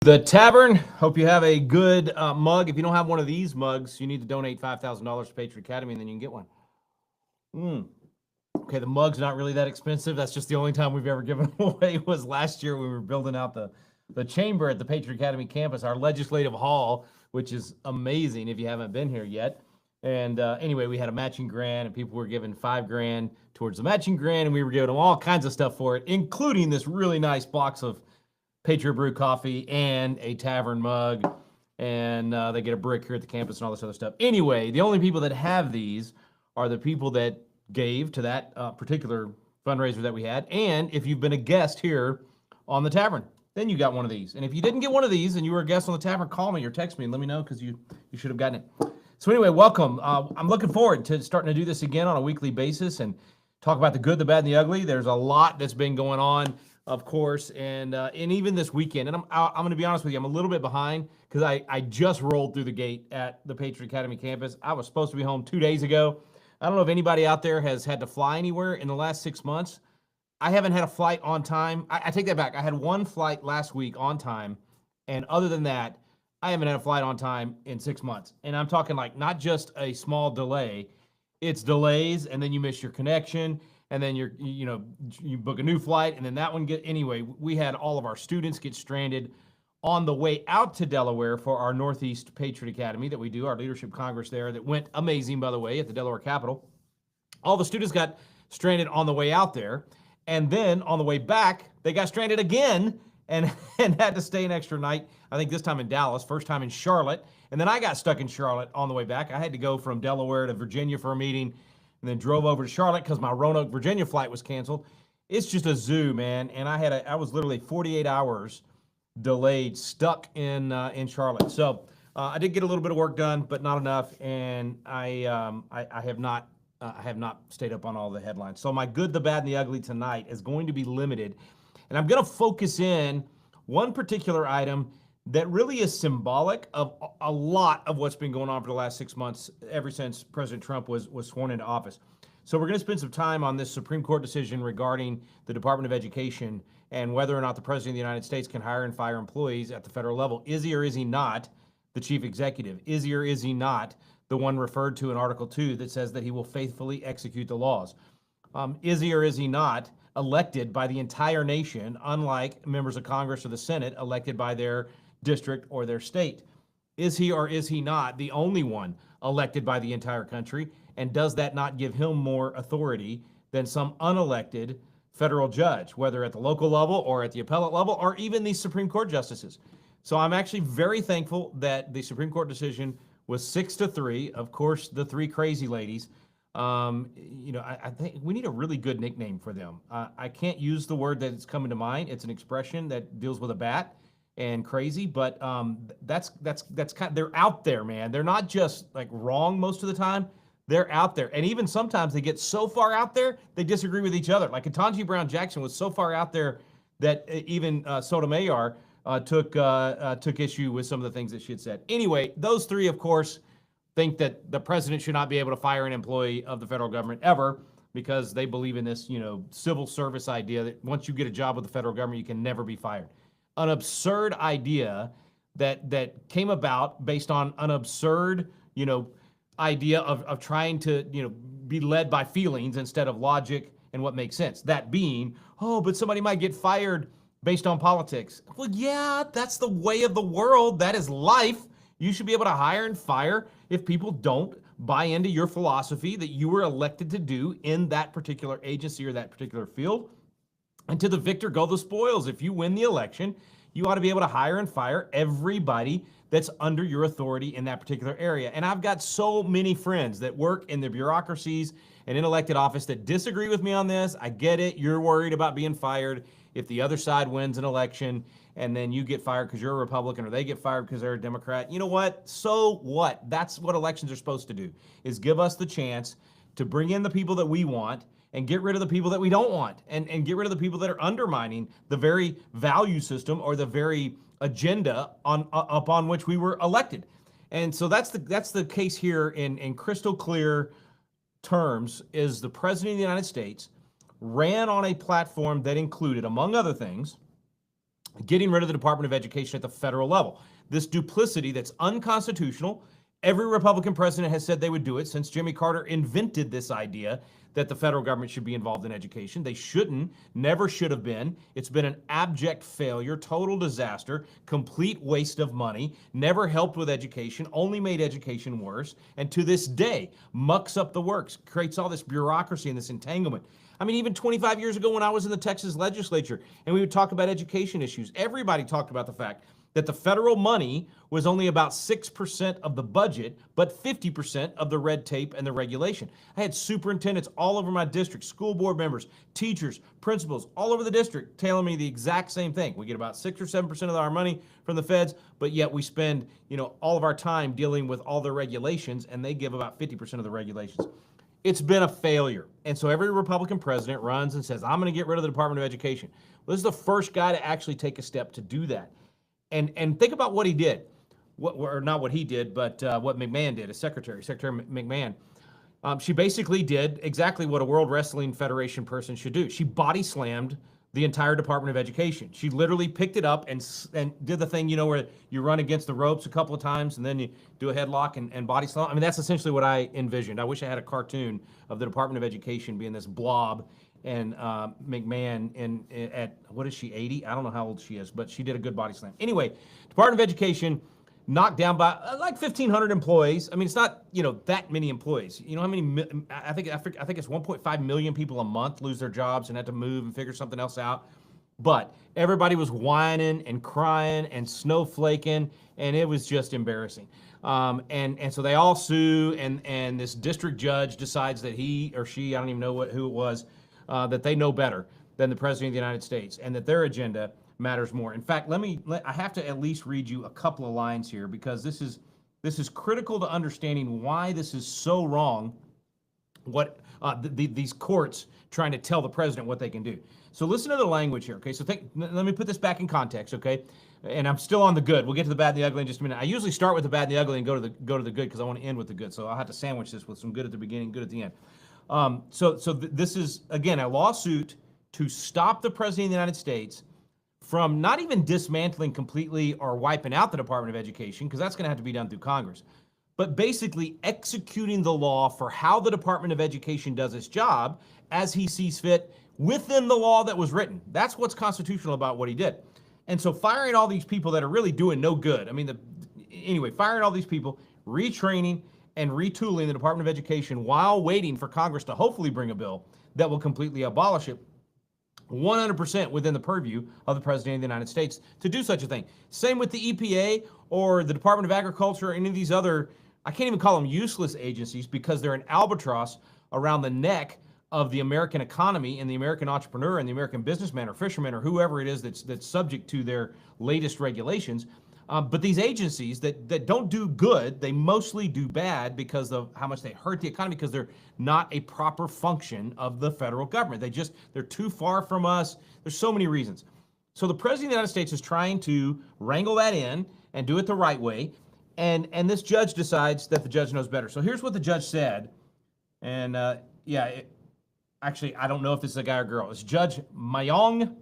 The Tavern. Hope you have a good mug. If you don't have one of these mugs, you need to donate $5,000 to Patriot Academy, and then you can get one. Okay, the mug's not really that expensive. That's just the only time we've ever given away was last year when we were building out the chamber at the Patriot Academy campus, our legislative hall, which is amazing if you haven't been here yet. And anyway, we had a matching grant, and people were giving $5,000 towards the matching grant, and we were giving them all kinds of stuff for it, including this really nice box of Patriot Brew coffee and a Tavern mug, and they get a brick here at the campus and all this other stuff. Anyway, the only people that have these are the people that gave to that particular fundraiser that we had, and if you've been a guest here on the Tavern, then you got one of these. And if you didn't get one of these and you were a guest on the Tavern, call me or text me and let me know, because you should have gotten it. So anyway, welcome. I'm looking forward to starting to do this again on a weekly basis and talk about the good, the bad, and the ugly. There's a lot that's been going on, of course, and even this weekend. And I'm going to be honest with you, I'm a little bit behind because I just rolled through the gate at the Patriot Academy campus. I was supposed to be home 2 days ago. I don't know if anybody out there has had to fly anywhere in the last 6 months. I haven't had a flight on time. I take that back. I had one flight last week on time, and other than that, I haven't had a flight on time in 6 months. And I'm talking like not just a small delay. It's delays, and then you miss your connection, and then you book a new flight, and then that one anyway, we had all of our students get stranded on the way out to Delaware for our Northeast Patriot Academy that we do, our leadership congress there, that went amazing, by the way, at the Delaware Capitol. All the students got stranded on the way out there, and then on the way back, they got stranded again and had to stay an extra night, I think this time in Dallas, first time in Charlotte, and then I got stuck in Charlotte on the way back. I had to go from Delaware to Virginia for a meeting, and then drove over to Charlotte because my Roanoke, Virginia flight was canceled. It's just a zoo, man. And I was literally 48 hours delayed, stuck in Charlotte. So I did get a little bit of work done, but not enough. And I have not stayed up on all the headlines. So my good, the bad, and the ugly tonight is going to be limited, and I'm going to focus in one particular item that really is symbolic of a lot of what's been going on for the last 6 months, ever since President Trump was sworn into office. So we're going to spend some time on this Supreme Court decision regarding the Department of Education and whether or not the President of the United States can hire and fire employees at the federal level. Is he or is he not the chief executive? Is he or is he not the one referred to in Article 2 that says that he will faithfully execute the laws? Is he or is he not elected by the entire nation, unlike members of Congress or the Senate elected by their district or their state? Is he or is he not the only one elected by the entire country? And does that not give him more authority than some unelected federal judge, whether at the local level or at the appellate level or even these Supreme Court justices? So I'm actually very thankful that the Supreme Court decision was 6-3. Of course, the three crazy ladies. I think we need a really good nickname for them. I can't use the word that's coming to mind. It's an expression that deals with a bat and crazy, but that's kind of, they're out there, man. They're not just like wrong most of the time. They're out there, and even sometimes they get so far out there they disagree with each other. Like Ketanji Brown Jackson was so far out there that even Sotomayor took issue with some of the things that she had said. Anyway, those three, of course, think that the president should not be able to fire an employee of the federal government ever, because they believe in this, civil service idea that once you get a job with the federal government, you can never be fired. An absurd idea that came about based on an absurd, idea of trying to, be led by feelings instead of logic and what makes sense. That being, but somebody might get fired based on politics. Well, yeah, that's the way of the world. That is life. You should be able to hire and fire if people don't buy into your philosophy that you were elected to do in that particular agency or that particular field. And to the victor go the spoils. If you win the election, you ought to be able to hire and fire everybody that's under your authority in that particular area. And I've got so many friends that work in the bureaucracies and in elected office that disagree with me on this. I get it. You're worried about being fired if the other side wins an election and then you get fired because you're a Republican, or they get fired because they're a Democrat. You know what? So what? That's what elections are supposed to do, is give us the chance to bring in the people that we want and get rid of the people that we don't want, and get rid of the people that are undermining the very value system or the very agenda upon which we were elected. And so that's the case here in crystal clear terms. Is the President of the United States ran on a platform that included, among other things, getting rid of the Department of Education at the federal level. This duplicity that's unconstitutional. Every Republican president has said they would do it since Jimmy Carter invented this idea that the federal government should be involved in education. They shouldn't, never should have been. It's been an abject failure, total disaster, complete waste of money, never helped with education, only made education worse, and to this day, mucks up the works, creates all this bureaucracy and this entanglement. I mean, even 25 years ago when I was in the Texas legislature and we would talk about education issues, everybody talked about the fact that the federal money was only about 6% of the budget, but 50% of the red tape and the regulation. I had superintendents all over my district, school board members, teachers, principals, all over the district telling me the exact same thing. We get about 6 or 7% of our money from the feds, but yet we spend, all of our time dealing with all the regulations, and they give about 50% of the regulations. It's been a failure. And so every Republican president runs and says, I'm going to get rid of the Department of Education. Well, this is the first guy to actually take a step to do that. And think about what he did, or not what he did, but what McMahon did, as Secretary McMahon. She basically did exactly what a World Wrestling Federation person should do. She body slammed the entire Department of Education. She literally picked it up and did the thing, where you run against the ropes a couple of times and then you do a headlock and body slam. I mean, that's essentially what I envisioned. I wish I had a cartoon of the Department of Education being this blob, and McMahon at, what is she, 80? I don't know how old she is, but she did a good body slam. Anyway, Department of Education knocked down by like 1,500 employees. I mean, it's not, that many employees. You know how many, I think it's 1.5 million people a month lose their jobs and had to move and figure something else out. But everybody was whining and crying and snowflaking, and it was just embarrassing. And so they all sue, and this district judge decides that he or she, I don't even know who it was, that they know better than the President of the United States, and that their agenda matters more. In fact, I have to at least read you a couple of lines here, because this is critical to understanding why this is so wrong, what these courts trying to tell the president what they can do. So listen to the language here, okay? So let me put this back in context, okay? And I'm still on the good. We'll get to the bad and the ugly in just a minute. I usually start with the bad and the ugly and go to the good, because I want to end with the good. So I'll have to sandwich this with some good at the beginning, good at the end. This is, again, a lawsuit to stop the President of the United States from not even dismantling completely or wiping out the Department of Education, because that's going to have to be done through Congress, but basically executing the law for how the Department of Education does its job as he sees fit within the law that was written. That's what's constitutional about what he did. And so firing all these people that are really doing no good. I mean, firing all these people, retraining and retooling the Department of Education while waiting for Congress to hopefully bring a bill that will completely abolish it, 100% within the purview of the President of the United States to do such a thing. Same with the EPA or the Department of Agriculture or any of these other, I can't even call them useless agencies, because they're an albatross around the neck of the American economy and the American entrepreneur and the American businessman or fisherman or whoever it is that's subject to their latest regulations. But these agencies that don't do good, they mostly do bad because of how much they hurt the economy, because they're not a proper function of the federal government. They're too far from us. There's so many reasons. So the President of the United States is trying to wrangle that in and do it the right way. And this judge decides that the judge knows better. So here's what the judge said. And actually, I don't know if this is a guy or girl. It's Judge Mayong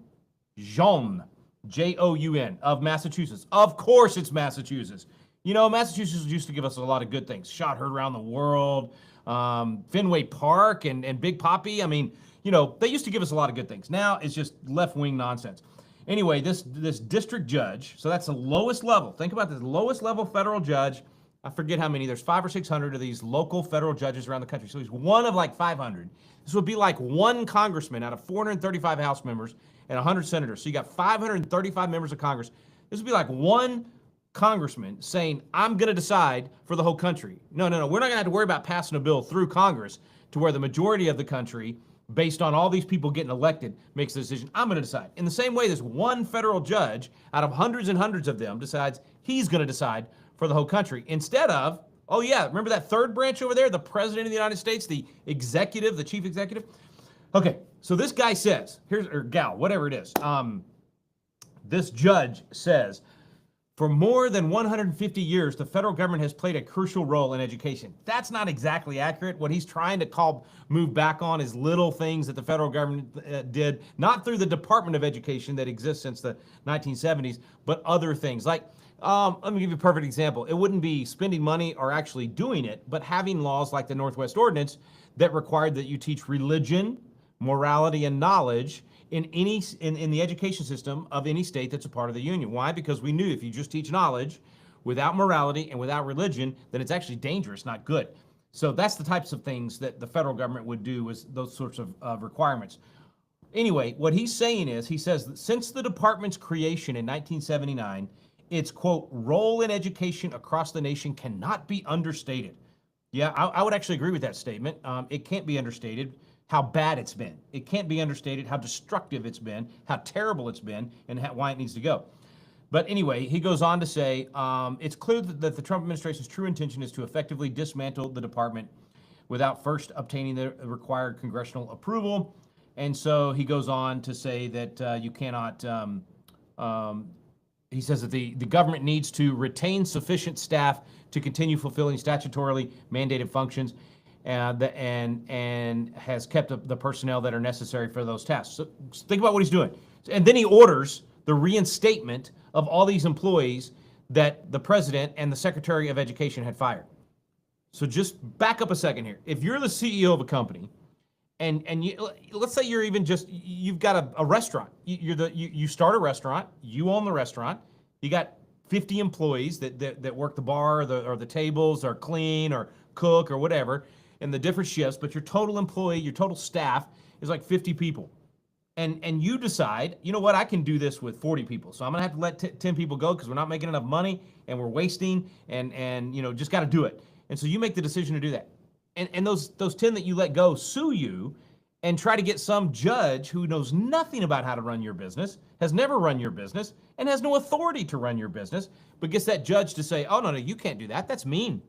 Joun. Joun of Massachusetts. Of course it's Massachusetts. Massachusetts used to give us a lot of good things. Shot heard around the world, Fenway Park and Big Poppy. I mean, they used to give us a lot of good things. Now it's just left-wing nonsense. Anyway, this district judge, so that's the lowest level. Think about this, lowest level federal judge. I forget how many. There's 500 or 600 of these local federal judges around the country. So he's one of like 500. This would be like one congressman out of 435 House members and 100 senators. So you got 535 members of Congress. This would be like one congressman saying, I'm going to decide for the whole country. No. We're not going to have to worry about passing a bill through Congress to where the majority of the country, based on all these people getting elected, makes the decision. I'm going to decide. In the same way, this one federal judge out of hundreds and hundreds of them decides he's going to decide for the whole country. Instead of, oh yeah, remember that third branch over there, the President of the United States, the executive, the chief executive? Okay, so this guy says, or gal, whatever it is, this judge says, For more than 150 years, the federal government has played a crucial role in education. That's not exactly accurate. What he's trying to move back on is little things that the federal government did, not through the Department of Education that exists since the 1970s, but other things. Like, let me give you a perfect example. It wouldn't be spending money or actually doing it, but having laws like the Northwest Ordinance that required that you teach religion, morality, and knowledge in the education system of any state that's a part of the union. Why? Because we knew if you just teach knowledge without morality and without religion, then it's actually dangerous, not good. So that's the types of things that the federal government would do, is those sorts of requirements. Anyway, what he's saying is, he says that since the department's creation in 1979, its, quote, role in education across the nation cannot be understated. Yeah, I would actually agree with that statement. It can't be understated how bad it's been. It can't be understated how destructive it's been, how terrible it's been, and why it needs to go. But anyway, he goes on to say, it's clear that the Trump administration's true intention is to effectively dismantle the department without first obtaining the required congressional approval. And so he goes on to say that you cannot, he says that the government needs to retain sufficient staff to continue fulfilling statutorily mandated functions, and has kept the personnel that are necessary for those tasks. So think about what he's doing. And then he orders the reinstatement of all these employees that the president and the Secretary of Education had fired. So just back up a second here. If you're the CEO of a company, and let's say you're even you've got a restaurant. You start a restaurant, you own the restaurant, you got 50 employees that work the bar or the tables or clean or cook or whatever, in the different shifts, but your total staff is like 50 people. And you decide, you know what, I can do this with 40 people. So I'm gonna have to let 10 people go because we're not making enough money and we're wasting and just gotta do it. And so you make the decision to do that. And those 10 that you let go sue you and try to get some judge who knows nothing about how to run your business, has never run your business, and has no authority to run your business, but gets that judge to say, oh, no, you can't do that. That's mean.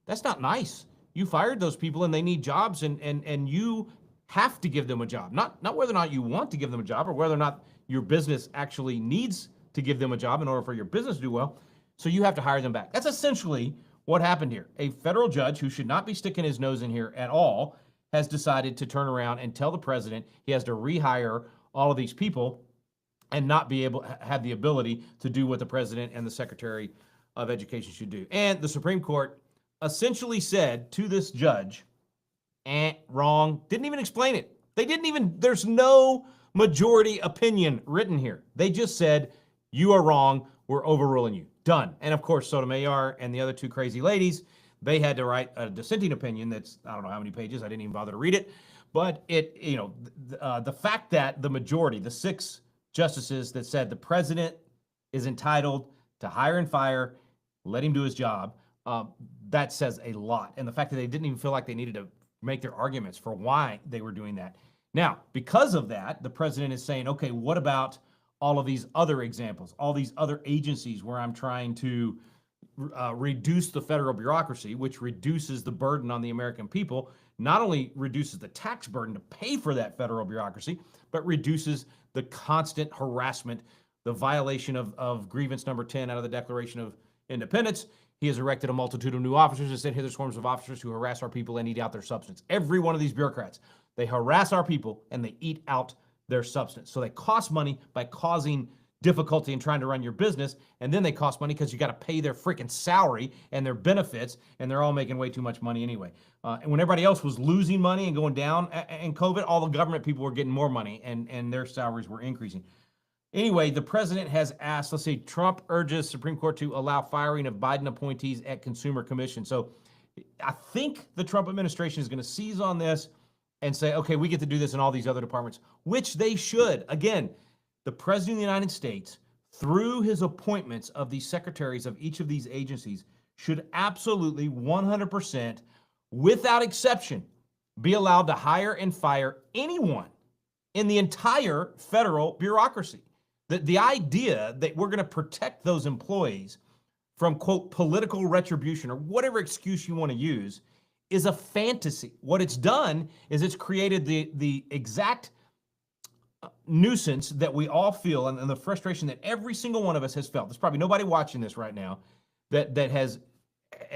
That's not nice. You fired those people and they need jobs, and you have to give them a job. Not whether or not you want to give them a job or whether or not your business actually needs to give them a job in order for your business to do well. So you have to hire them back. That's essentially what happened here. A federal judge who should not be sticking his nose in here at all has decided to turn around and tell the president he has to rehire all of these people and not be able to have the ability to do what the president and the Secretary of Education should do. And the Supreme Court essentially said to this judge, wrong, didn't even explain it. There's no majority opinion written here. They just said, you are wrong, we're overruling you. Done. And of course, Sotomayor and the other two crazy ladies, they had to write a dissenting opinion that's, I don't know how many pages, I didn't even bother to read it. But the fact that the majority, the 6 justices that said the president is entitled to hire and fire, let him do his job, that says a lot. And the fact that they didn't even feel like they needed to make their arguments for why they were doing that. Now, because of that, the president is saying, okay, what about all of these other examples, all these other agencies where I'm trying to reduce the federal bureaucracy, which reduces the burden on the American people, not only reduces the tax burden to pay for that federal bureaucracy, but reduces the constant harassment, the violation of grievance number 10 out of the Declaration of Independence. He has erected a multitude of new officers and sent hither swarms of officers who harass our people and eat out their substance. Every one of these bureaucrats, they harass our people and they eat out their substance. So they cost money by causing difficulty in trying to run your business, and then they cost money because you got to pay their freaking salary and their benefits, and they're all making way too much money anyway. And when everybody else was losing money and going down in COVID, all the government people were getting more money, and their salaries were increasing. Anyway, the president has asked, let's see, Trump urges Supreme Court to allow firing of Biden appointees at Consumer Commission. So I think the Trump administration is going to seize on this and say, okay, we get to do this in all these other departments, which they should. Again, the president of the United States, through his appointments of these secretaries of each of these agencies, should absolutely 100%, without exception, be allowed to hire and fire anyone in the entire federal bureaucracy. The idea that we're going to protect those employees from, quote, political retribution or whatever excuse you want to use is a fantasy. What it's done is it's created the exact nuisance that we all feel, and the frustration that every single one of us has felt. There's probably nobody watching this right now that has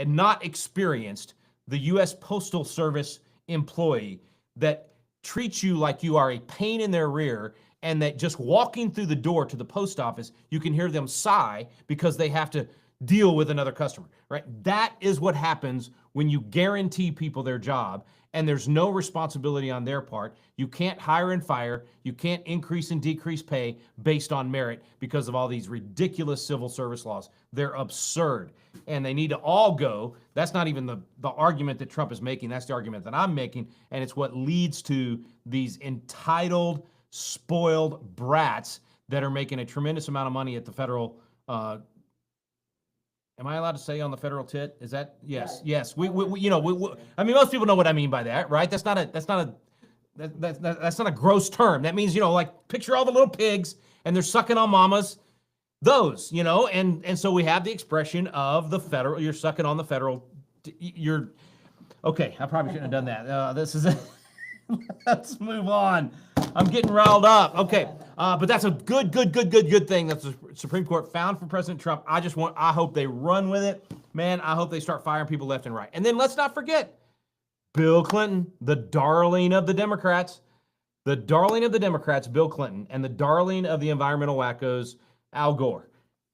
not experienced the U.S. Postal Service employee that treats you like you are a pain in their rear, and that just walking through the door to the post office, you can hear them sigh because they have to deal with another customer, right? That is what happens when you guarantee people their job and there's no responsibility on their part. You can't hire and fire. You can't increase and decrease pay based on merit because of all these ridiculous civil service laws. They're absurd, and they need to all go. That's not even the argument that Trump is making. That's the argument that I'm making, and it's what leads to these entitled, spoiled brats that are making a tremendous amount of money at the federal am I allowed to say on the federal tit? Is that yes? Yes. We I mean, most people know what I mean by that, right? That's not a gross term. That means, like, picture all the little pigs and they're sucking on mamas. Those, and so we have the expression of the federal. You're sucking on the federal. You're okay. I probably shouldn't have done that. This is. Let's move on. I'm getting riled up. Okay, but that's a good thing that the Supreme Court found for President Trump. I hope they run with it. Man, I hope they start firing people left and right. And then let's not forget Bill Clinton, the darling of the Democrats. The darling of the Democrats, Bill Clinton, and the darling of the environmental wackos, Al Gore.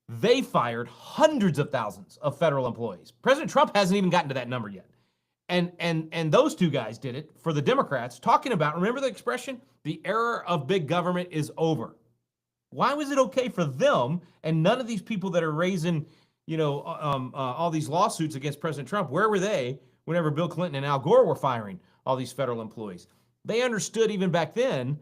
They fired hundreds of thousands of federal employees. President Trump hasn't even gotten to that number yet. And those two guys did it for the Democrats, talking about, remember the expression? The era of big government is over. Why was it okay for them and none of these people that are raising, all these lawsuits against President Trump? Where were they whenever Bill Clinton and Al Gore were firing all these federal employees? They understood even back then.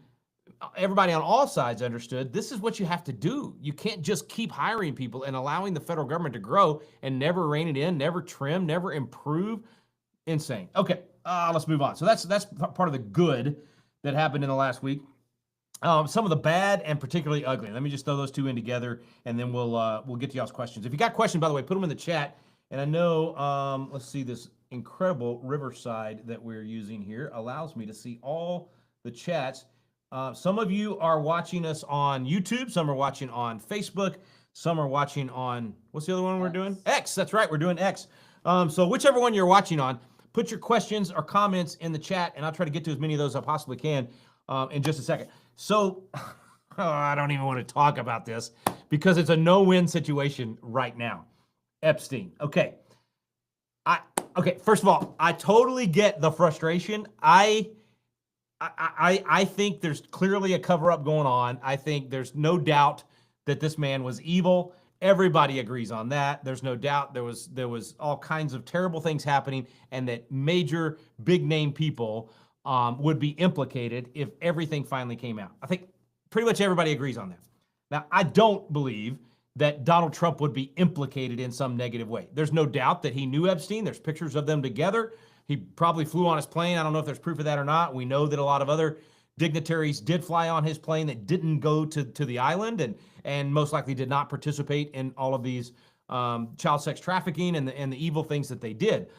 Everybody on all sides understood this is what you have to do. You can't just keep hiring people and allowing the federal government to grow and never rein it in, never trim, never improve. Insane. Okay, let's move on. So that's part of the good that happened in the last week. Some of the bad and particularly ugly. Let me just throw those two in together, and then we'll get to y'all's questions. If you got questions, by the way, put them in the chat. And I know, let's see, this incredible Riverside that we're using here allows me to see all the chats. Some of you are watching us on YouTube. Some are watching on Facebook. Some are watching on, what's the other one we're doing? X. That's right, we're doing X. So whichever one you're watching on, put your questions or comments in the chat, and I'll try to get to as many of those as I possibly can in just a second. So I don't even want to talk about this because it's a no-win situation right now. Epstein. Okay. First of all, I totally get the frustration. I think there's clearly a cover-up going on. I think there's no doubt that this man was evil. Everybody agrees on that. There's no doubt there was all kinds of terrible things happening, and that major big name people would be implicated if everything finally came out. I think pretty much everybody agrees on that. Now, I don't believe that Donald Trump would be implicated in some negative way. There's no doubt that he knew Epstein. There's pictures of them together. He probably flew on his plane. I don't know if there's proof of that or not. We know that a lot of other dignitaries did fly on his plane that didn't go to the island and most likely did not participate in all of these child sex trafficking and the evil things that they did.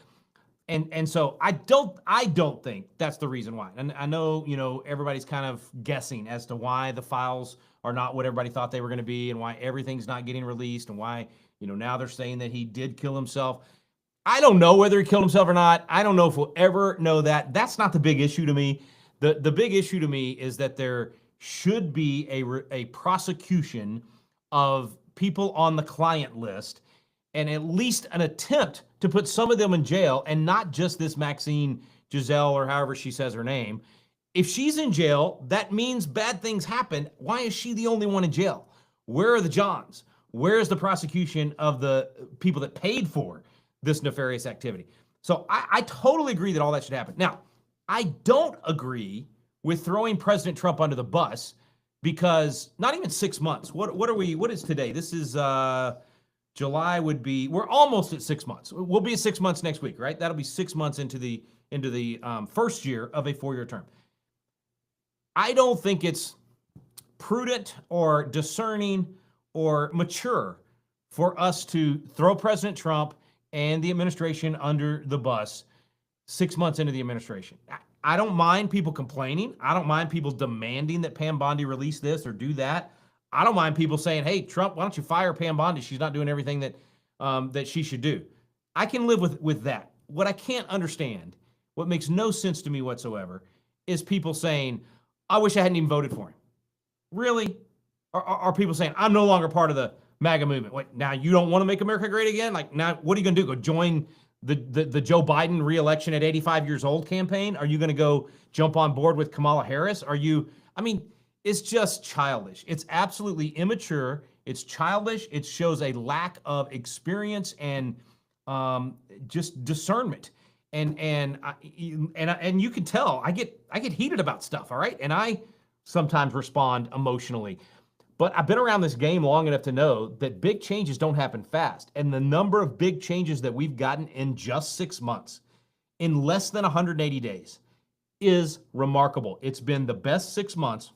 And so I don't think that's the reason why. And I know, everybody's kind of guessing as to why the files are not what everybody thought they were going to be and why everything's not getting released and why, now they're saying that he did kill himself. I don't know whether he killed himself or not. I don't know if we'll ever know that. That's not the big issue to me. The big issue to me is that there should be a prosecution of people on the client list and at least an attempt to put some of them in jail, and not just this Maxine Giselle or however she says her name. If she's in jail, that means bad things happen. Why is she the only one in jail? Where are the Johns? Where is the prosecution of the people that paid for this nefarious activity? So I totally agree that all that should happen. Now, I don't agree with throwing President Trump under the bus because not even 6 months. What is today? This is July would be, we're almost at 6 months. We'll be at 6 months next week, right? That'll be 6 months into the first year of a 4-year term. I don't think it's prudent or discerning or mature for us to throw President Trump and the administration under the bus 6 months into the administration. I don't mind people complaining. I don't mind people demanding that Pam Bondi release this or do that. I don't mind people saying, "Hey, Trump, why don't you fire Pam Bondi? She's not doing everything that she should do." I can live with that. What I can't understand, what makes no sense to me whatsoever, is people saying, "I wish I hadn't even voted for him." Really? Are people saying, "I'm no longer part of the MAGA movement"? Wait, now you don't want to make America great again? Like, now what are you going to do? Go join the Joe Biden reelection at 85 years old campaign? Are you going to go jump on board with Kamala Harris? I mean, it's just childish. It's absolutely immature. It's childish. It shows a lack of experience and just discernment. And you can tell I get heated about stuff. All right, and I sometimes respond emotionally. But I've been around this game long enough to know that big changes don't happen fast. And the number of big changes that we've gotten in just 6 months, in less than 180 days, is remarkable. It's been the best 6 months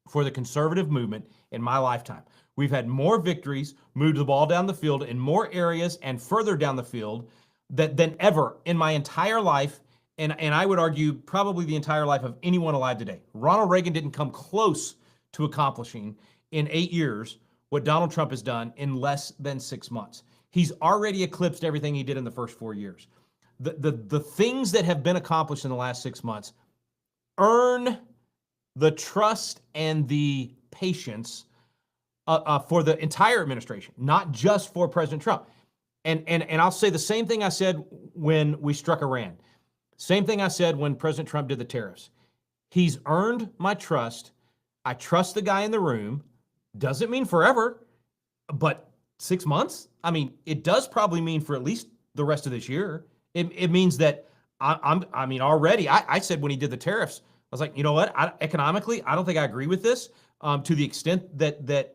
for the conservative movement in my lifetime. We've had more victories, moved the ball down the field in more areas and further down the field than ever in my entire life. And I would argue probably the entire life of anyone alive today. Ronald Reagan didn't come close to accomplishing in 8 years what Donald Trump has done in less than 6 months. He's already eclipsed everything he did in the first 4 years. The things that have been accomplished in the last 6 months earn the trust and the patience for the entire administration, not just for President Trump. And I'll say the same thing I said when we struck Iran. Same thing I said when President Trump did the tariffs. He's earned my trust. I trust the guy in the room. Doesn't mean forever, but 6 months? I mean, it does probably mean for at least the rest of this year. It means that I mean, already, I said when he did the tariffs, I was like, you know what? Economically, I don't think I agree with this to the extent that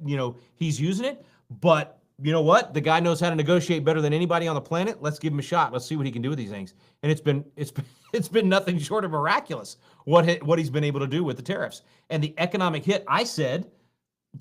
he's using it. But you know what? The guy knows how to negotiate better than anybody on the planet. Let's give him a shot. Let's see what he can do with these things. And it's been nothing short of miraculous what he's been able to do with the tariffs and the economic hit. I said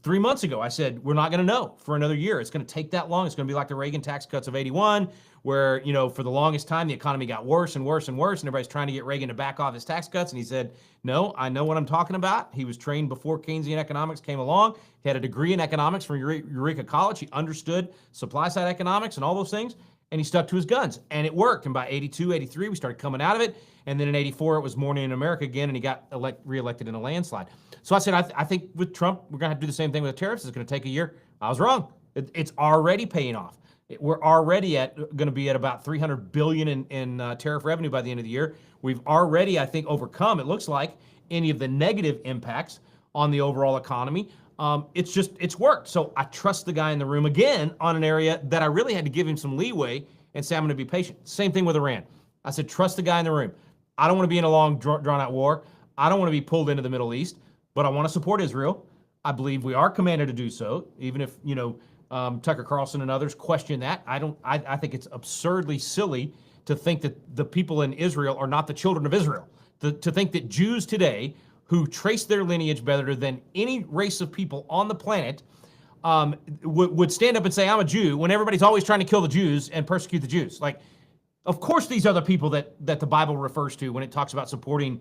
3 months ago, I said, we're not going to know for another year. It's going to take that long. It's going to be like the Reagan tax cuts of 81, where, for the longest time, the economy got worse and worse and worse, and everybody's trying to get Reagan to back off his tax cuts. And he said, no, I know what I'm talking about. He was trained before Keynesian economics came along. He had a degree in economics from Eureka College. He understood supply side economics and all those things, and he stuck to his guns. And it worked. And by 82, 83, we started coming out of it. And then in 84, it was morning in America again, and he got reelected in a landslide. So I said, I think with Trump, we're going to have to do the same thing with the tariffs. It's going to take a year. I was wrong. It's already paying off. We're already going to be at about $300 billion in tariff revenue by the end of the year. We've already, I think, overcome, it looks like, any of the negative impacts on the overall economy. It's worked. So I trust the guy in the room again on an area that I really had to give him some leeway and say, I'm going to be patient. Same thing with Iran. I said, trust the guy in the room. I don't want to be in a long, drawn-out war. I don't want to be pulled into the Middle East, but I want to support Israel. I believe we are commanded to do so, even if, Tucker Carlson and others question that. I think it's absurdly silly to think that the people in Israel are not the children of Israel. To think that Jews today, who trace their lineage better than any race of people on the planet, would stand up and say, I'm a Jew, when everybody's always trying to kill the Jews and persecute the Jews. Like, of course, these are the people that the Bible refers to when it talks about supporting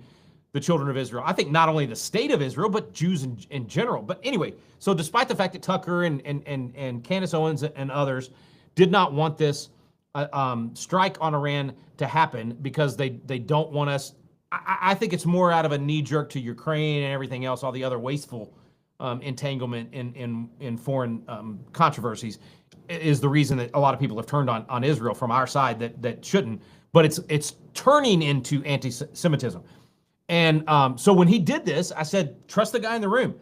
the children of Israel. I think not only the state of Israel, but Jews in general. But anyway, so despite the fact that Tucker and Candace Owens and others did not want this strike on Iran to happen because they don't want us, I think it's more out of a knee jerk to Ukraine and everything else, all the other wasteful entanglement in foreign controversies is the reason that a lot of people have turned on Israel from our side that shouldn't. But it's turning into anti-Semitism. And so when he did this, I said, trust the guy in the room.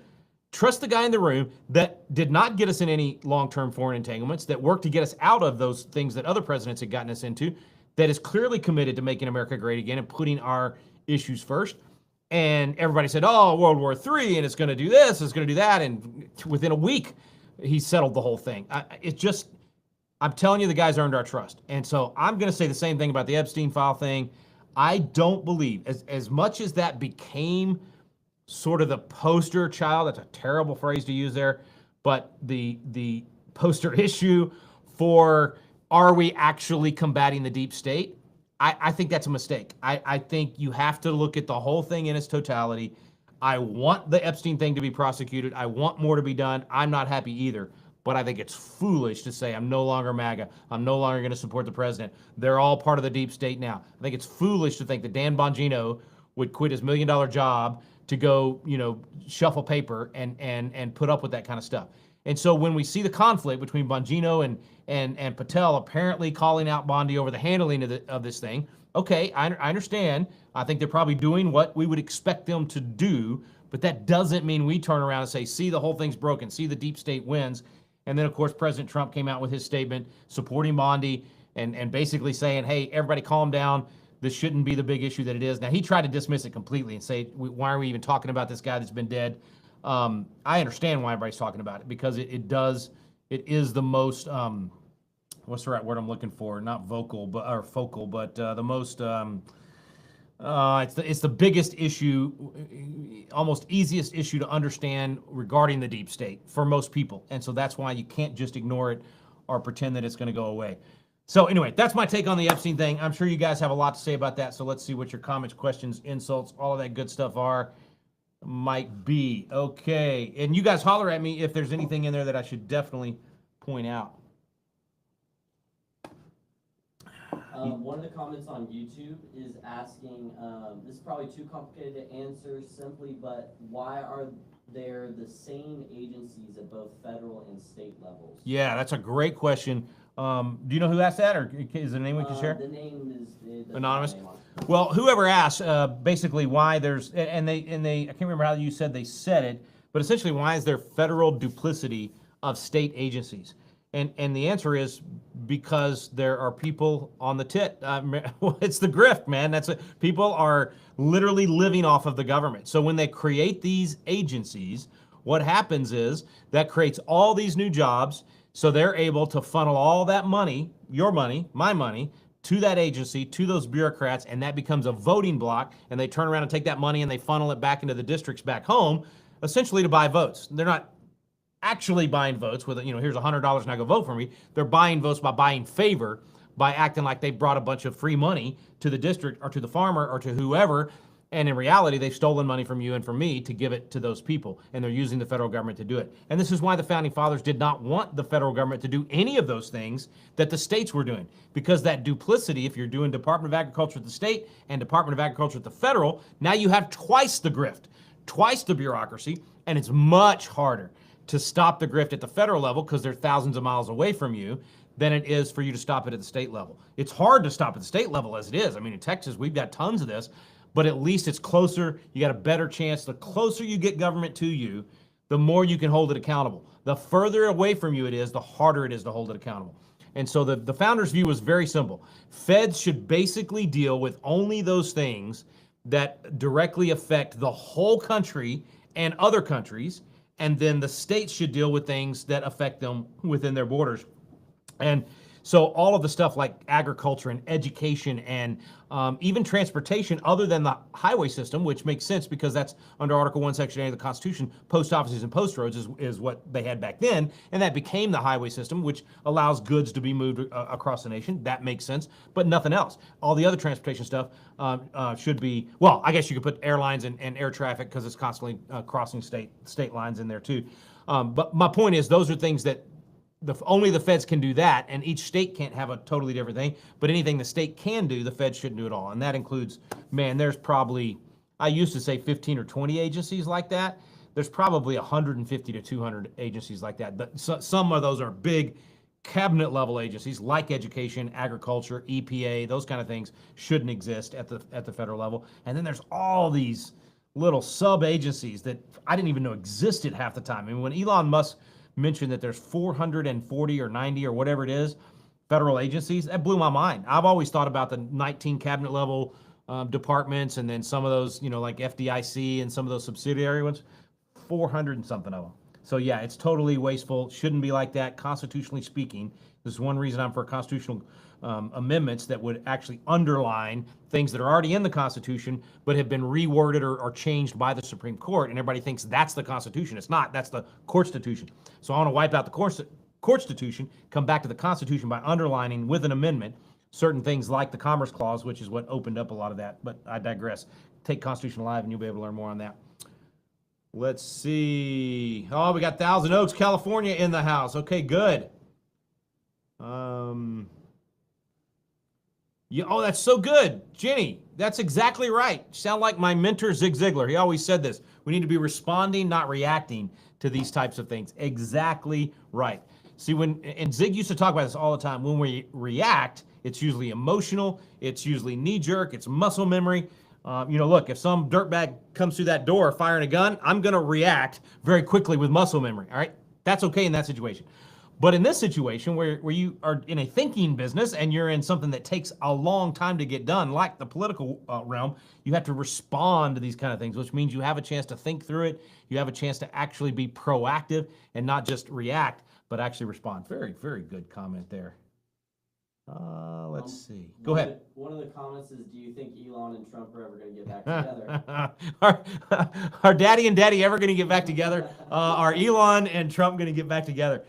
Trust the guy in the room that did not get us in any long-term foreign entanglements, that worked to get us out of those things that other presidents had gotten us into, that is clearly committed to making America great again and putting our issues first. And everybody said, oh, World War III, and it's going to do this, it's going to do that. And within a week, he settled the whole thing. I'm telling you, the guy's earned our trust. And so I'm going to say the same thing about the Epstein file thing. I don't believe, as much as that became sort of the poster child, that's a terrible phrase to use there, but the poster issue for, are we actually combating the deep state? I think that's a mistake. I think you have to look at the whole thing in its totality. I want the Epstein thing to be prosecuted. I want more to be done. I'm not happy either. But I think it's foolish to say I'm no longer MAGA. I'm no longer going to support the president. They're all part of the deep state now. I think it's foolish to think that Dan Bongino would quit his $1 million job to go, shuffle paper and put up with that kind of stuff. And so when we see the conflict between Bongino and Patel apparently calling out Bondi over the handling of this thing, okay, I understand. I think they're probably doing what we would expect them to do, but that doesn't mean we turn around and say, see, the whole thing's broken, see, the deep state wins. And then, of course, President Trump came out with his statement supporting Bondi and basically saying, hey, everybody calm down. This shouldn't be the big issue that it is. Now, he tried to dismiss it completely and say, why are we even talking about this guy that's been dead? I understand why everybody's talking about it, because it is the most, what's the right word I'm looking for? Not vocal, or focal, but the most, it's the biggest issue, almost easiest issue to understand regarding the deep state for most people. And so that's why you can't just ignore it or pretend that it's going to go away. So anyway, that's my take on the Epstein thing. I'm sure you guys have a lot to say about that. So let's see what your comments, questions, insults, all of that good stuff are. Might be. Okay. And you guys holler at me if there's anything in there that I should definitely point out. One of the comments on YouTube is asking, this is probably too complicated to answer simply, but why are there the same agencies at both federal and state levels? Yeah, that's a great question. Do you know who asked that, or is there a name we can share? The name is anonymous. Well, whoever asked, basically why there's, and they, I can't remember how you said they said it, but essentially why is there federal duplicity of state agencies? And the answer is because there are people on the tit. It's the grift, man. That's it. People are literally living off of the government. So when they create these agencies, what happens is that creates all these new jobs. So they're able to funnel all that money, your money, my money, to that agency, to those bureaucrats, and that becomes a voting block, and they turn around and take that money and they funnel it back into the districts back home, essentially to buy votes. They're not actually buying votes with, here's $100 now go vote for me. They're buying votes by buying favor, by acting like they brought a bunch of free money to the district or to the farmer or to whoever. And in reality, they've stolen money from you and from me to give it to those people. And they're using the federal government to do it. And this is why the Founding Fathers did not want the federal government to do any of those things that the states were doing. Because that duplicity, if you're doing Department of Agriculture at the state and Department of Agriculture at the federal, now you have twice the grift, twice the bureaucracy, and it's much harder to stop the grift at the federal level because they're thousands of miles away from you than it is for you to stop it at the state level. It's hard to stop at the state level as it is. I mean, in Texas, we've got tons of this, but at least it's closer. You got a better chance. The closer you get government to you, the more you can hold it accountable. The further away from you it is, the harder it is to hold it accountable. And so the founders' view was very simple. Feds should basically deal with only those things that directly affect the whole country and other countries, and then the states should deal with things that affect them within their borders. And so all of the stuff like agriculture and education and even transportation, other than the highway system, which makes sense because that's under Article 1, Section 8 of the Constitution, post offices and post roads is what they had back then, and that became the highway system, which allows goods to be moved across the nation. That makes sense, but nothing else. All the other transportation stuff should be, well, I guess you could put airlines and air traffic because it's constantly crossing state lines in there too. But my point is, those are things that only the feds can do that, and each state can't have a totally different thing, but anything the state can do, the feds shouldn't do it all. And that includes, man, there's probably, I used to say 15 or 20 agencies like that. There's probably 150 to 200 agencies like that. But some of those are big cabinet level agencies like education, agriculture, EPA, those kind of things shouldn't exist at the federal level. And then there's all these little sub agencies that I didn't even know existed half the time. I mean, when Elon Musk mentioned that there's 440 or 90 or whatever it is federal agencies, that blew my mind. I've always thought about the 19 cabinet level departments, and then some of those, like FDIC and some of those subsidiary ones, 400 and something of them. So yeah, it's totally wasteful. Shouldn't be like that, constitutionally speaking. This is one reason I'm for constitutional amendments that would actually underline things that are already in the Constitution but have been reworded or changed by the Supreme Court, and everybody thinks that's the Constitution. It's not. That's the Constitution. So I want to wipe out the Constitution, come back to the Constitution by underlining with an amendment certain things like the Commerce Clause, which is what opened up a lot of that. But I digress. Take Constitution Alive and you'll be able to learn more on that. Let's see. Oh, we got Thousand Oaks, California in the house. Okay, good. Yeah, oh, that's so good. Jenny, that's exactly right. You sound like my mentor, Zig Ziglar. He always said this. We need to be responding, not reacting to these types of things. Exactly right. See, and Zig used to talk about this all the time. When we react, it's usually emotional. It's usually knee-jerk. It's muscle memory. Look, if some dirtbag comes through that door firing a gun, I'm going to react very quickly with muscle memory, all right? That's okay in that situation. But in this situation where you are in a thinking business and you're in something that takes a long time to get done, like the political realm, you have to respond to these kind of things, which means you have a chance to think through it. You have a chance to actually be proactive and not just react, but actually respond. Very, very good comment there. Let's see. Go ahead. One of the comments is, do you think Elon and Trump are ever going to get back together? Are Daddy and Daddy ever going to get back together? Are Elon and Trump going to get back together?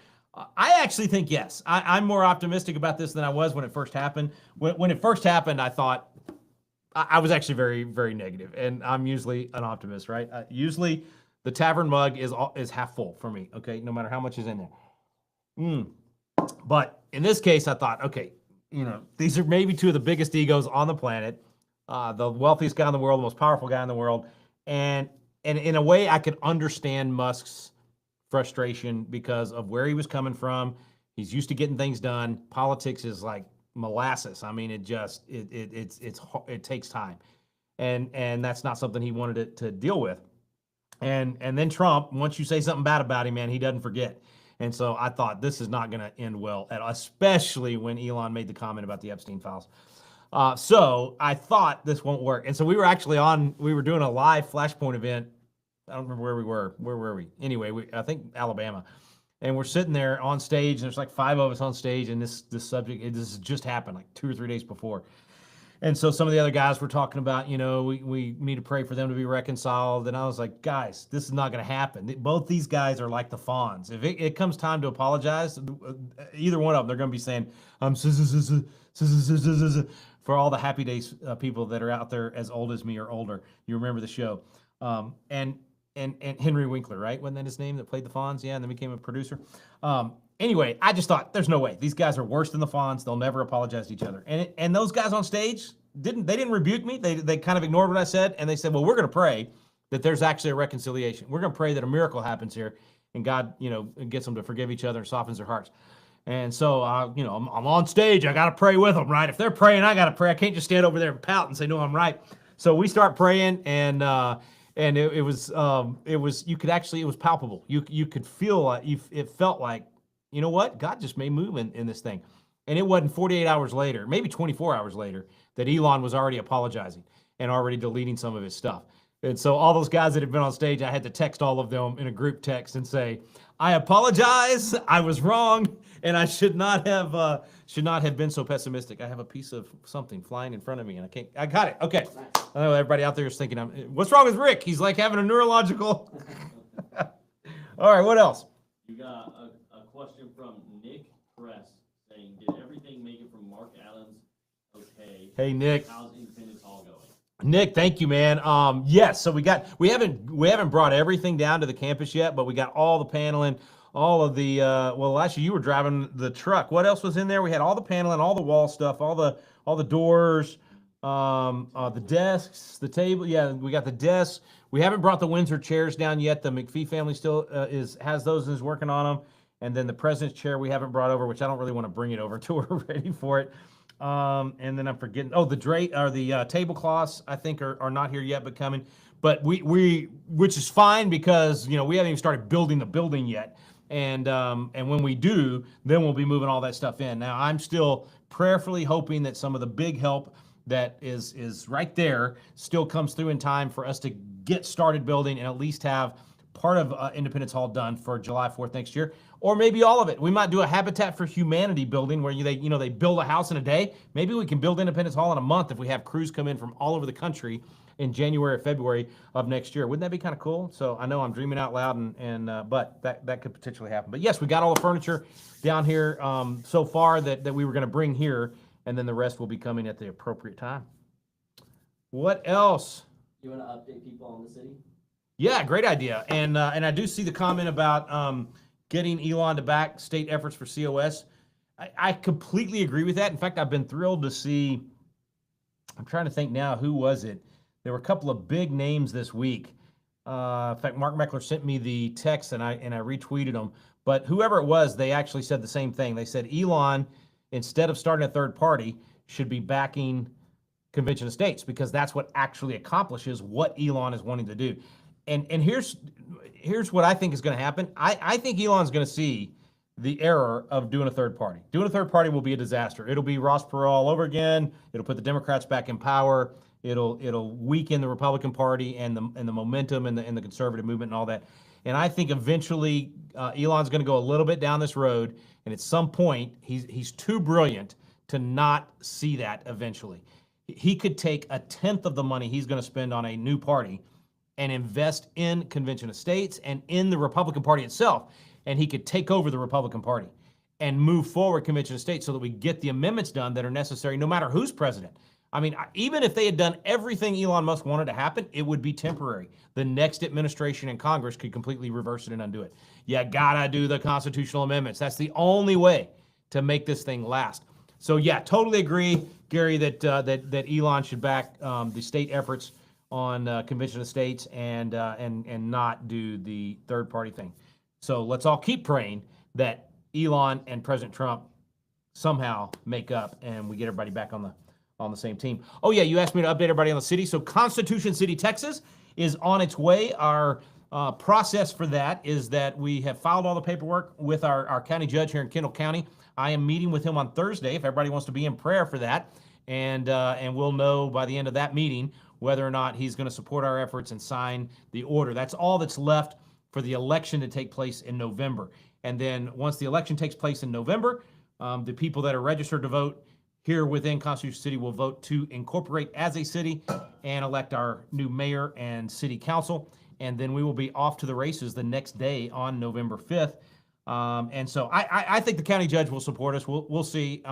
I actually think yes. I'm more optimistic about this than I was when it first happened. When it first happened, I thought, I was actually very, very negative, and I'm usually an optimist, right? Usually the Tavern mug is half full for me, okay? No matter how much is in there. But in this case, I thought, okay, these are maybe two of the biggest egos on the planet, the wealthiest guy in the world, the most powerful guy in the world. And in a way, I could understand Musk's frustration because of where he was coming from. He's used to getting things done. Politics is like molasses. I mean, it takes time. And that's not something he wanted to deal with. And then Trump, once you say something bad about him, man, he doesn't forget. And so I thought this is not going to end well, especially when Elon made the comment about the Epstein Files. So I thought this won't work. And so we were doing a live Flashpoint event. I don't remember where we were. Where were we? Anyway, I think Alabama. And we're sitting there on stage, and there's like 5 of us on stage, and this subject, this just happened like 2 or 3 days before. And so some of the other guys were talking about, we need to pray for them to be reconciled. And I was like, guys, this is not going to happen. Both these guys are like the fawns. If it comes time to apologize, either one of them, they're going to be saying, for all the Happy Days people that are out there as old as me or older. You remember the show. And Henry Winkler, right? Wasn't that his name that played the Fonz? Yeah, and then became a producer. Anyway, I just thought there's no way. These guys are worse than the Fonz. They'll never apologize to each other. And those guys on stage didn't rebuke me. They kind of ignored what I said, and they said, well, we're going to pray that there's actually a reconciliation. We're going to pray that a miracle happens here, and God, gets them to forgive each other and softens their hearts. And so, I'm on stage. I got to pray with them, right? If they're praying, I got to pray. I can't just stand over there and pout and say, no, I'm right. So we start praying, and it was palpable. You could feel like it felt like, you know what? God just may move in this thing. And it wasn't 48 hours later, maybe 24 hours later, that Elon was already apologizing and already deleting some of his stuff. And so all those guys that had been on stage, I had to text all of them in a group text and say, I apologize. I was wrong, and I should not have been so pessimistic. I have a piece of something flying in front of me, and I got it. Okay. I know everybody out there is thinking, what's wrong with Rick? He's like having a neurological. All right, what else? You got a question from Nick Press saying, did everything make it from Mark Adams? Okay. Hey, Nick. How's Independence Hall going? Nick, thank you, man. Yes, so we haven't brought everything down to the campus yet, but we got all the paneling, all of the actually you were driving the truck. What else was in there? We had all the paneling, all the wall stuff, all the doors, the desks, the table. Yeah, we got the desks. We haven't brought the Windsor chairs down yet. The McPhee family still has those and is working on them. And then the president's chair we haven't brought over, which I don't really want to bring it over until we're ready for it. And then I'm forgetting. Oh, the tablecloths I think are not here yet, but coming. But which is fine because we haven't even started building the building yet. And when we do, then we'll be moving all that stuff in. Now I'm still prayerfully hoping that some of the big help that is right there still comes through in time for us to get started building and at least have part of Independence Hall done for July 4th next year, or maybe all of it. We might do a Habitat for Humanity building where they build a house in a day. Maybe we can build Independence Hall in a month if we have crews come in from all over the country in January or February of next year. Wouldn't that be kind of cool? So I know I'm dreaming out loud, but that could potentially happen. But yes, we got all the furniture down here so far that we were going to bring here, and then the rest will be coming at the appropriate time. What else? You wanna update people on the city? Yeah, great idea. And I do see the comment about getting Elon to back state efforts for COS. I completely agree with that. In fact, I've been thrilled to see, I'm trying to think now, who was it? There were a couple of big names this week. In fact, Mark Meckler sent me the text and I retweeted them. But whoever it was, they actually said the same thing. They said Elon, instead of starting a third party, should be backing Convention of States, because that's what actually accomplishes what Elon is wanting to do. And here's what I think is going to happen. I think Elon's going to see the error of doing a third party. Doing a third party will be a disaster. It'll be Ross Perot all over again. It'll put the Democrats back in power. It'll weaken the Republican Party and the momentum and the conservative movement and all that. And I think eventually Elon's going to go a little bit down this road, and at some point he's too brilliant to not see that eventually. He could take 1/10 of the money he's going to spend on a new party and invest in Convention of States and in the Republican Party itself, and he could take over the Republican Party and move forward Convention of States so that we get the amendments done that are necessary no matter who's president. I mean, even if they had done everything Elon Musk wanted to happen, it would be temporary. The next administration in Congress could completely reverse it and undo it. You gotta do the constitutional amendments. That's the only way to make this thing last. So yeah, totally agree, Gary, that Elon should back the state efforts on Convention of States and not do the third party thing. So let's all keep praying that Elon and President Trump somehow make up and we get everybody back on the same team. Oh yeah, you asked me to update everybody on the city. So Constitution City, Texas is on its way. Our process for that is that we have filed all the paperwork with our county judge here in Kendall County. I am meeting with him on Thursday if everybody wants to be in prayer for that. And we'll know by the end of that meeting whether or not he's going to support our efforts and sign the order. That's all that's left for the election to take place in November. And then once the election takes place in November, the people that are registered to vote here within Constitution City will vote to incorporate as a city and elect our new mayor and city council. And then we will be off to the races the next day on November 5th. And so I think the county judge will support us. We'll see.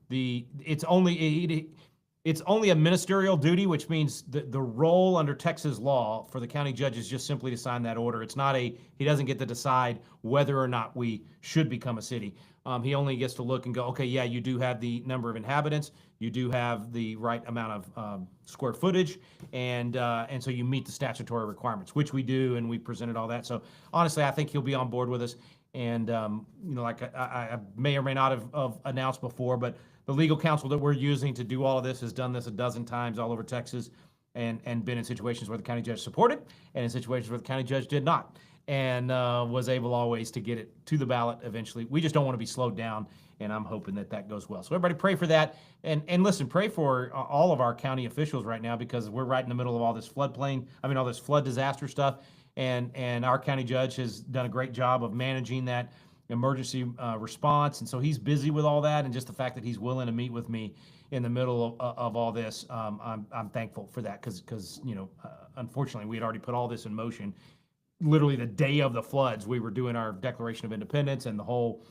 It's only a ministerial duty, which means the role under Texas law for the county judge is just simply to sign that order. It's not he doesn't get to decide whether or not we should become a city. He only gets to look and go, okay, yeah, you do have the number of inhabitants, you do have the right amount of square footage, and so you meet the statutory requirements, which we do, and we presented all that. So honestly, I think he'll be on board with us. And like I may or may not have announced before, but the legal counsel that we're using to do all of this has done this a dozen times all over Texas and been in situations where the county judge supported and in situations where the county judge did not, and was able always to get it to the ballot eventually. We just don't want to be slowed down, and I'm hoping that goes well. So everybody pray for that. And listen, pray for all of our county officials right now, because we're right in the middle of all this all this flood disaster stuff. And our county judge has done a great job of managing that emergency response, and so he's busy with all that. And just the fact that he's willing to meet with me in the middle of all this, I'm thankful for that, because unfortunately we had already put all this in motion. Literally the day of the floods, we were doing our Declaration of Independence and the whole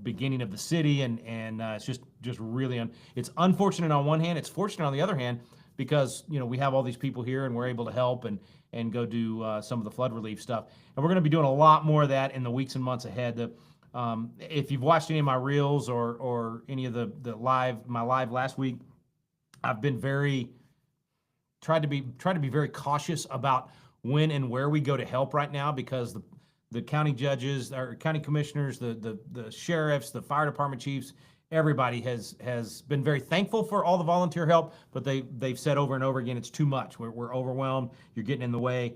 beginning of the city, and it's just really it's unfortunate on one hand, it's fortunate on the other hand, because we have all these people here and we're able to help and go do some of the flood relief stuff. And we're going to be doing a lot more of that in the weeks and months ahead. If you've watched any of my reels or any of my live last week, I've been tried to be very cautious about when and where we go to help right now, because the county judges, our county commissioners, the sheriffs, the fire department chiefs, everybody has been very thankful for all the volunteer help, but they've said over and over again, it's too much. We're overwhelmed. You're getting in the way.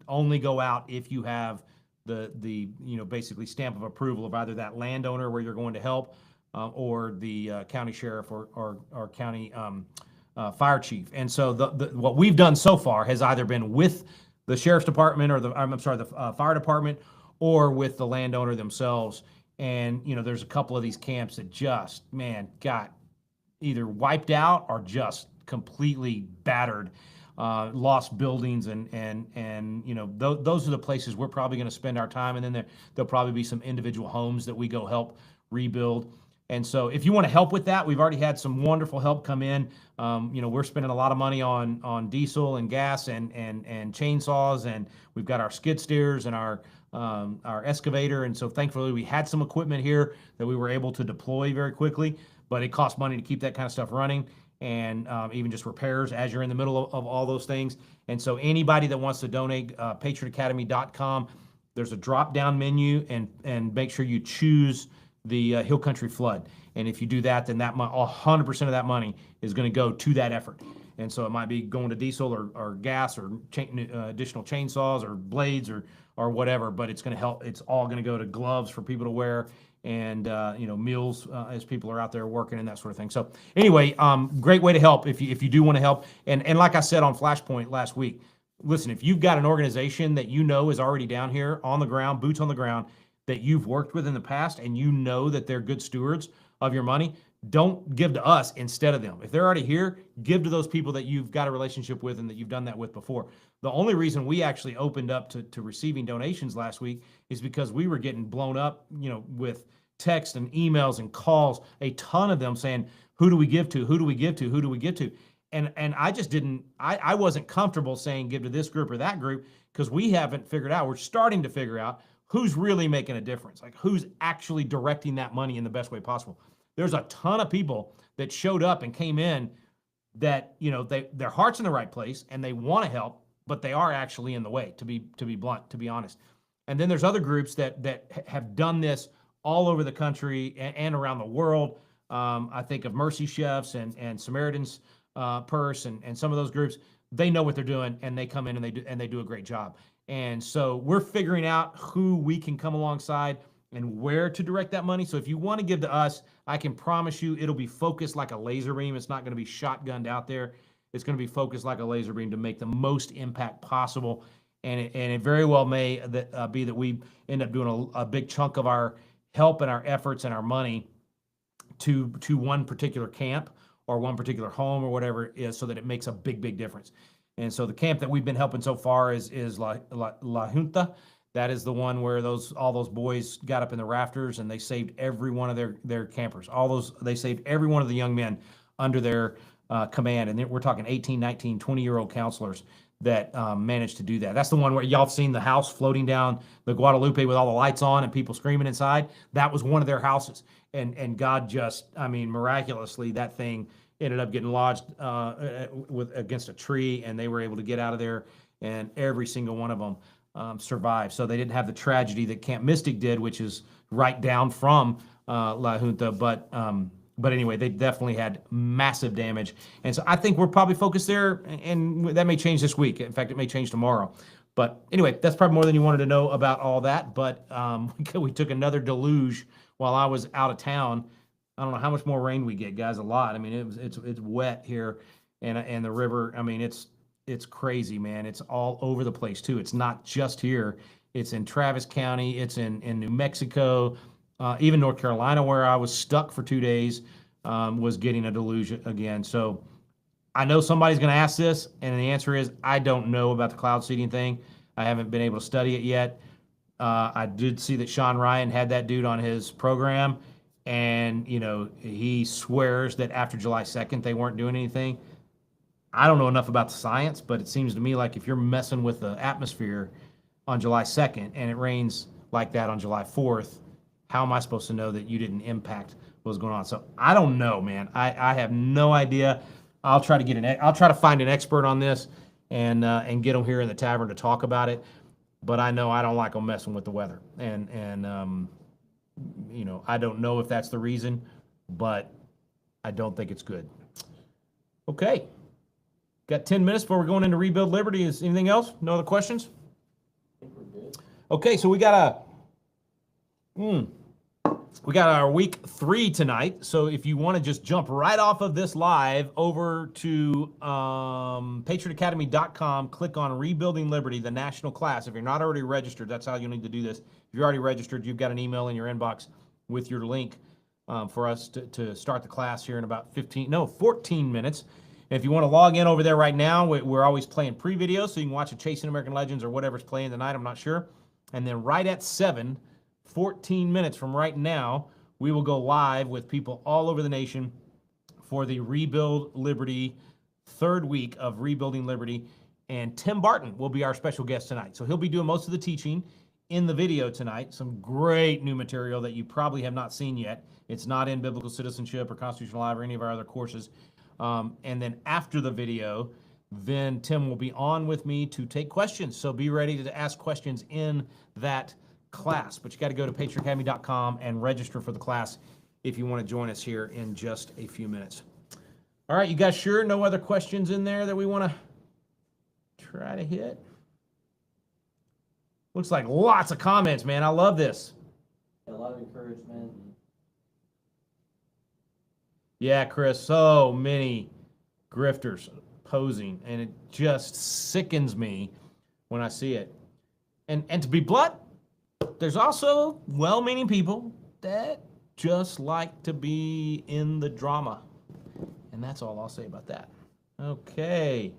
Only go out if you have the basically stamp of approval of either that landowner where you're going to help, or the county sheriff or county fire chief. And so what we've done so far has either been with the sheriff's department or the fire department, or with the landowner themselves. And there's a couple of these camps that just got either wiped out or just completely battered, lost buildings, and those are the places we're probably going to spend our time. And then there'll probably be some individual homes that we go help rebuild. And so if you want to help with that, we've already had some wonderful help come in. We're spending a lot of money on diesel and gas and chainsaws, and we've got our skid steers and our excavator. And so thankfully we had some equipment here that we were able to deploy very quickly, but it costs money to keep that kind of stuff running, and even just repairs as you're in the middle of all those things. And so anybody that wants to donate, patriotacademy.com, there's a drop down menu, and make sure you choose the Hill Country Flood. And if you do that, then that 100% of that money is going to go to that effort. And so it might be going to diesel or gas or additional chainsaws or blades or whatever, but it's going to help. It's all going to go to gloves for people to wear, and meals as people are out there working and that sort of thing. So anyway, great way to help if you do want to help. And like I said on Flashpoint last week, listen, if you've got an organization that you know is already down here on the ground, boots on the ground, that you've worked with in the past, and you know that they're good stewards of your money, don't give to us instead of them. If they're already here, give to those people that you've got a relationship with and that you've done that with before. The only reason we actually opened up to receiving donations last week is because we were getting blown up, with text and emails and calls, a ton of them saying, who do we give to? Who do we give to? Who do we give to? And I just didn't, I wasn't comfortable saying give to this group or that group, because we haven't figured out, we're starting to figure out who's really making a difference, like who's actually directing that money in the best way possible. There's a ton of people that showed up and came in that, their heart's in the right place and they want to help, but they are actually in the way, to be blunt, to be honest. And then there's other groups that have done this all over the country and around the world. I think of Mercy Chefs and Samaritan's Purse and some of those groups. They know what they're doing, and they come in and they do a great job. And so we're figuring out who we can come alongside and where to direct that money. So if you want to give to us, I can promise you it'll be focused like a laser beam. It's not going to be shotgunned out there. It's going to be focused like a laser beam to make the most impact possible. And it very well may be that we end up doing a big chunk of our help and our efforts and our money to one particular camp or one particular home or whatever it is, so that it makes a big difference. And so the camp that we've been helping so far is La Junta. That is the one where all those boys got up in the rafters and they saved every one of their campers. They saved every one of the young men under their command. And we're talking 18, 19, 20-year-old counselors that managed to do that. That's the one where y'all have seen the house floating down the Guadalupe with all the lights on and people screaming inside. That was one of their houses. And God just, miraculously, that thing ended up getting lodged against a tree, and they were able to get out of there, and every single one of them survived. So they didn't have the tragedy that Camp Mystic did, which is right down from La Junta, but anyway, they definitely had massive damage. And so I think we're probably focused there, and that may change this week. In fact, it may change tomorrow. But anyway, that's probably more than you wanted to know about all that. But we took another deluge while I was out of town. I don't know how much more rain we get, guys. A lot. It's wet here, and the river. It's crazy, man. It's all over the place too. It's not just here. It's in Travis County. It's in New Mexico. Even North Carolina, where I was stuck for 2 days, was getting a deluge again. So I know somebody's going to ask this, and the answer is I don't know about the cloud seeding thing. I haven't been able to study it yet. I did see that Sean Ryan had that dude on his program, and he swears that after July 2nd they weren't doing anything. I don't know enough about the science, but it seems to me like if you're messing with the atmosphere on July 2nd and it rains like that on July 4th, how am I supposed to know that you didn't impact what was going on? So I don't know, man. I have no idea. I'll try to find an expert on this and get them here in the tavern to talk about it. But I know I don't like them messing with the weather, and I don't know if that's the reason, but I don't think it's good. Okay, got 10 minutes before we're going into Rebuild Liberty. Is anything else? No other questions? I think we're good. Okay, so we got our week 3 tonight. So if you want to just jump right off of this live over to patriotacademy.com, click on Rebuilding Liberty, the national class. If you're not already registered, that's how you'll need to do this. If you're already registered, you've got an email in your inbox with your link for us to start the class here in about 14 minutes. And if you want to log in over there right now, we're always playing pre-videos, so you can watch a Chasing American Legends or whatever's playing tonight, I'm not sure. And then right at 14 minutes from right now, we will go live with people all over the nation for the Rebuild Liberty, third week of Rebuilding Liberty. And Tim Barton will be our special guest tonight. So he'll be doing most of the teaching in the video tonight. Some great new material that you probably have not seen yet. It's not in Biblical Citizenship or Constitutional Law or any of our other courses. And then after the video, then Tim will be on with me to take questions. So be ready to ask questions in that class. But you got to go to patriotacademy.com and register for the class if you want to join us here in just a few minutes. All right, you guys sure? No other questions in there that we want to try to hit? Looks like lots of comments, man. I love this. A lot of encouragement. Yeah, Chris, so many grifters posing, and it just sickens me when I see it. And to be blunt, there's also well-meaning people that just like to be in the drama. And that's all I'll say about that. Okay.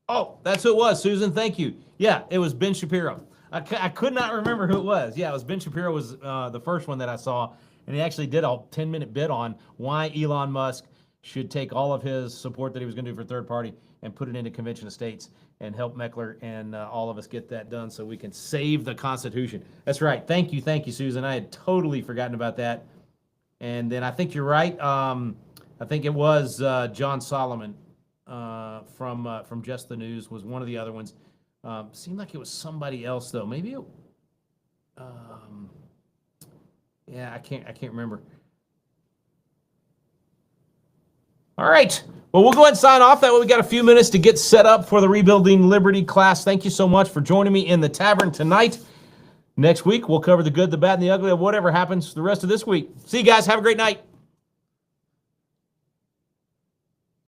Oh, that's who it was, Susan. Thank you. Yeah, it was Ben Shapiro. I could not remember who it was. Yeah, it was Ben Shapiro was the first one that I saw, and he actually did a 10-minute bit on why Elon Musk should take all of his support that he was going to do for third party and put it into Convention of States and help Meckler and all of us get that done so we can save the Constitution. That's right. Thank you, Susan. I had totally forgotten about that. And then I think you're right. I think it was John Solomon from Just the News was one of the other ones. Seemed like it was somebody else though. Maybe it, yeah, I can't remember. All right. Well, we'll go ahead and sign off. That way we got a few minutes to get set up for the Rebuilding Liberty class. Thank you so much for joining me in the Tavern tonight. Next week, we'll cover the good, the bad, and the ugly of whatever happens the rest of this week. See you guys. Have a great night.